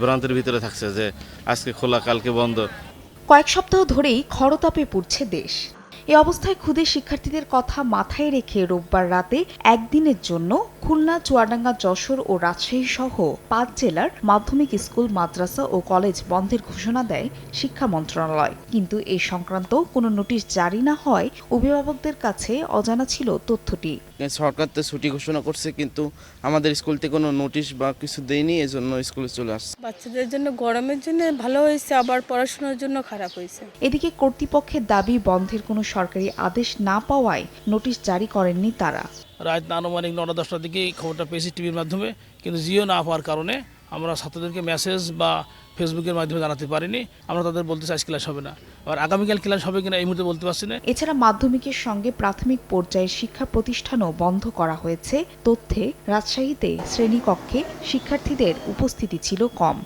বিভ্রান্তির ভিতরে থাকছে যে আজকে খোলা কালকে বন্ধ। কয়েক সপ্তাহ ধরেই খরতাপে পুড়ছে দেশ। এ অবস্থায় ক্ষুদে শিক্ষার্থীদের কথা মাথায় রেখে রোববার রাতে একদিনের জন্য খুলনা, চুয়াডাঙ্গা, যশোর ও রাজশাহী সহ ৫ জেলার মাধ্যমিক স্কুল, মাদ্রাসা ও কলেজ বন্ধের ঘোষণা দেয় শিক্ষা মন্ত্রণালয়। কিন্তু এ সংক্রান্ত কোনো নোটিশ জারি না হওয়ায় অভিভাবকদের কাছে অজানা ছিল তথ্যটি। সরকার তো ছুটি ঘোষণা করছে, কিন্তু আমাদের স্কুল থেকে কোনো নোটিশ বা কিছু দেয়নি, এজন্য স্কুলে চলে আসছে। বাচ্চাদের জন্য গরমের জন্য ভালো হয়েছে, আবার পড়াশোনার জন্য খারাপ হয়েছে। এদিকে কর্তৃপক্ষের দাবি বন্ধের কোনো সরকারি আদেশ না পাওয়ায় নোটিশ জারি করেননি তারা। রাত আনুমানিক ৯টা-১০টার দিকে খবরটা পেয়েছি টিভির মাধ্যমে, কিন্তু জিও না পাওয়ার কারণে আমরা ছাত্রদেরকে মেসেজ বা ফেসবুকের মাধ্যমে জানাতে পারিনি। আমরা তাদের বলতে চাই ক্লাস হবে না, আর আগামীকাল ক্লাস হবে কিনা এই মুহূর্তে বলতে পারছি না। এছাড়া মাধ্যমিকের সঙ্গে প্রাথমিক পর্যায়ের শিক্ষা প্রতিষ্ঠানও বন্ধ করা হয়েছে। তথ্যে রাজশাহীতে শ্রেণীকক্ষে শিক্ষার্থীদের উপস্থিতি ছিল কম।